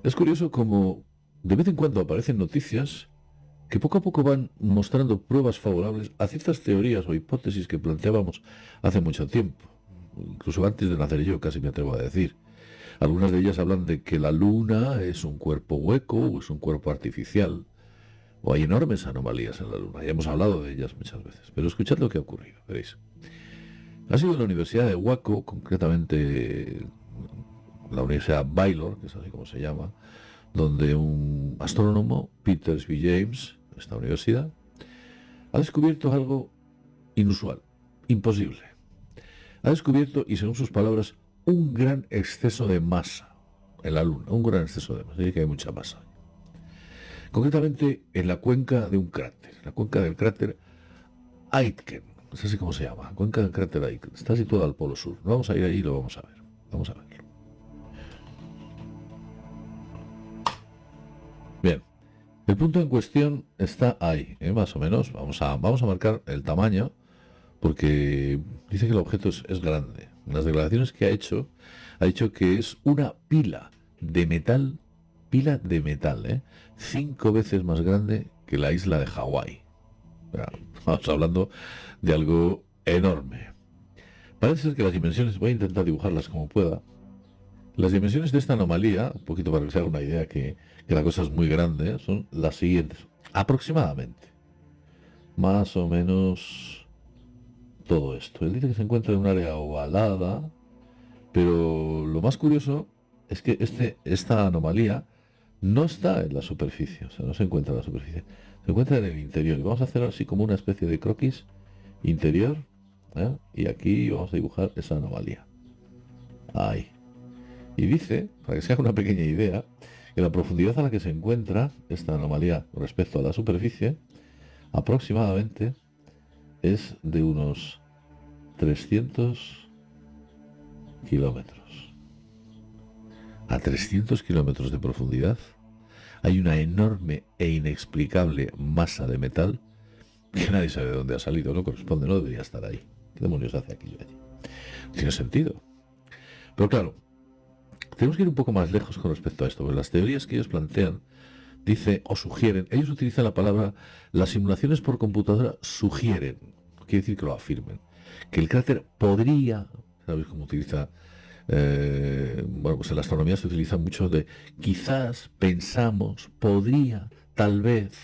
Es curioso como de vez en cuando aparecen noticias que poco a poco van mostrando pruebas favorables a ciertas teorías o hipótesis que planteábamos hace mucho tiempo, incluso antes de nacer yo, casi me atrevo a decir. Algunas de ellas hablan de que la Luna es un cuerpo hueco o es un cuerpo artificial, o hay enormes anomalías en la Luna. Ya hemos hablado de ellas muchas veces, pero escuchad lo que ha ocurrido, veréis. Ha sido en la Universidad de Waco, concretamente la Universidad Baylor, que es así como se llama, donde un astrónomo, Peter B. James, de esta universidad, ha descubierto algo inusual, imposible. Ha descubierto, y según sus palabras, un gran exceso de masa en la Luna, un gran exceso de masa, y que hay mucha masa. Concretamente en la cuenca de un cráter, la cuenca del cráter Aitken, es así como se llama, cuenca del cráter Aitken, está situada al polo sur. No vamos a ir ahí y lo vamos a ver. Vamos a verlo. Bien, el punto en cuestión está ahí, más o menos. Vamos a marcar el tamaño porque dice que el objeto es grande. En las declaraciones que ha dicho que es una pila de metal, 5 veces más grande que la isla de Hawái. Estamos hablando de algo enorme. Parece ser que las dimensiones, voy a intentar dibujarlas como pueda, las dimensiones de esta anomalía, un poquito para que se haga una idea que la cosa es muy grande, son las siguientes. Aproximadamente. Más o menos todo esto. Él dice que se encuentra en un área ovalada, pero lo más curioso es que esta anomalía no está en la superficie, o sea, no se encuentra en la superficie, se encuentra en el interior. Y vamos a hacer así como una especie de croquis interior, y aquí vamos a dibujar esa anomalía. Ahí. Y dice, para que se haga una pequeña idea, que la profundidad a la que se encuentra esta anomalía respecto a la superficie aproximadamente es de unos 300 kilómetros. A 300 kilómetros de profundidad hay una enorme e inexplicable masa de metal que nadie sabe de dónde ha salido, no corresponde, no debería estar ahí. ¿Qué demonios hace aquello allí? Tiene sentido. Pero claro, tenemos que ir un poco más lejos con respecto a esto, porque las teorías que ellos plantean, dice o sugieren, ellos utilizan la palabra, las simulaciones por computadora sugieren, quiere decir que lo afirmen, que el cráter podría, ¿sabes cómo utiliza? Bueno, pues en la astronomía se utiliza mucho de quizás, pensamos, podría, tal vez,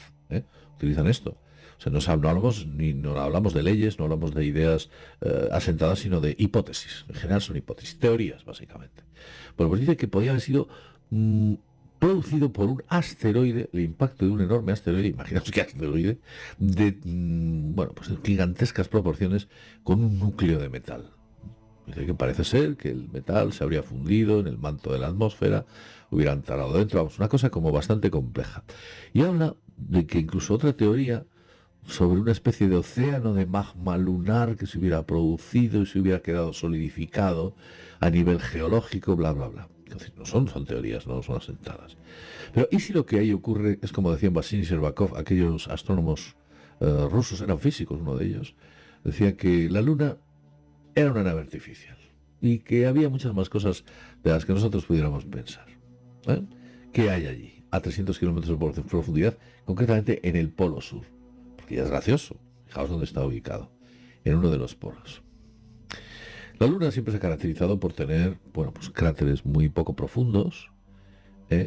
utilizan esto. O sea, no hablamos de leyes, no hablamos de ideas asentadas, sino de hipótesis. En general son hipótesis, teorías, básicamente. Bueno, pues dice que podría haber sido producido por un asteroide, el impacto de un enorme asteroide, imaginaos que asteroide, de bueno, pues de gigantescas proporciones, con un núcleo de metal. Dice que parece ser que el metal se habría fundido en el manto de la atmósfera, hubiera entrado dentro, vamos, una cosa como bastante compleja. Y habla de que incluso otra teoría sobre una especie de océano de magma lunar que se hubiera producido y se hubiera quedado solidificado a nivel geológico, bla, bla, bla. Es decir, no son teorías, no son asentadas. Pero ¿y si lo que ahí ocurre es como decían Vasily y Sherbakov, aquellos astrónomos rusos, eran físicos, uno de ellos, decía que la Luna era una nave artificial y que había muchas más cosas de las que nosotros pudiéramos pensar? ¿Qué hay allí? A 300 kilómetros de profundidad, concretamente en el polo sur. Porque ya es gracioso. Fijaos dónde está ubicado. En uno de los polos. La Luna siempre se ha caracterizado por tener, bueno, pues cráteres muy poco profundos,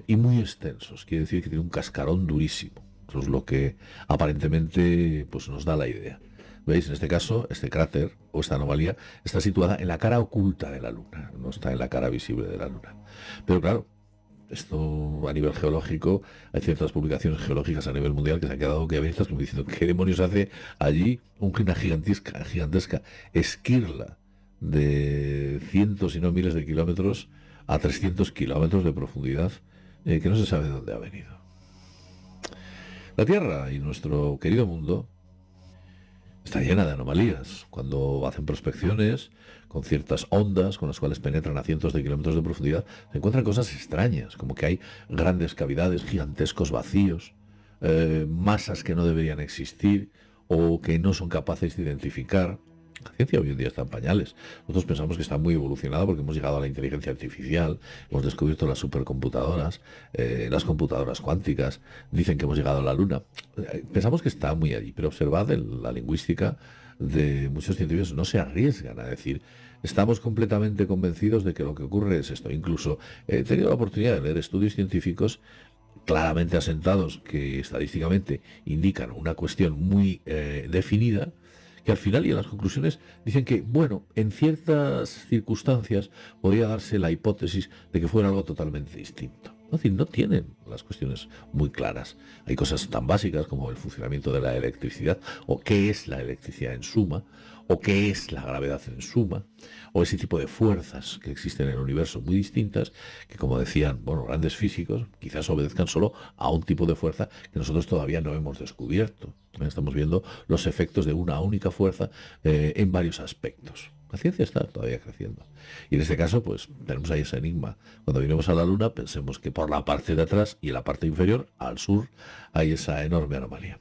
y muy extensos. Quiere decir que tiene un cascarón durísimo. Eso es lo que aparentemente pues, nos da la idea. ¿Veis? En este caso, este cráter o esta anomalía está situada en la cara oculta de la Luna, no está en la cara visible de la Luna. Pero claro, esto a nivel geológico, hay ciertas publicaciones geológicas a nivel mundial que se han quedado abiertas como diciendo qué demonios hace allí una gigantesca esquirla de cientos y no miles de kilómetros a 300 kilómetros de profundidad, que no se sabe de dónde ha venido. La Tierra y nuestro querido mundo está llena de anomalías. Cuando hacen prospecciones con ciertas ondas con las cuales penetran a cientos de kilómetros de profundidad, se encuentran cosas extrañas, como que hay grandes cavidades, gigantescos vacíos, masas que no deberían existir o que no son capaces de identificar. La ciencia hoy en día está en pañales. Nosotros pensamos que está muy evolucionada porque hemos llegado a la inteligencia artificial, hemos descubierto las supercomputadoras, las computadoras cuánticas, dicen que hemos llegado a la Luna. Pensamos que está muy allí, pero observad la lingüística de muchos científicos, no se arriesgan a decir, estamos completamente convencidos de que lo que ocurre es esto. Incluso he tenido la oportunidad de leer estudios científicos claramente asentados que estadísticamente indican una cuestión muy definida, que al final y en las conclusiones dicen que, bueno, en ciertas circunstancias podría darse la hipótesis de que fuera algo totalmente distinto. Es decir, no tienen las cuestiones muy claras. Hay cosas tan básicas como el funcionamiento de la electricidad, o qué es la electricidad en suma, o qué es la gravedad en suma, o ese tipo de fuerzas que existen en el universo muy distintas, que como decían, bueno, grandes físicos, quizás obedezcan solo a un tipo de fuerza que nosotros todavía no hemos descubierto. Estamos viendo los efectos de una única fuerza en varios aspectos. La ciencia está todavía creciendo. Y en este caso, pues tenemos ahí ese enigma. Cuando vinimos a la Luna, pensemos que por la parte de atrás y en la parte inferior, al sur, hay esa enorme anomalía.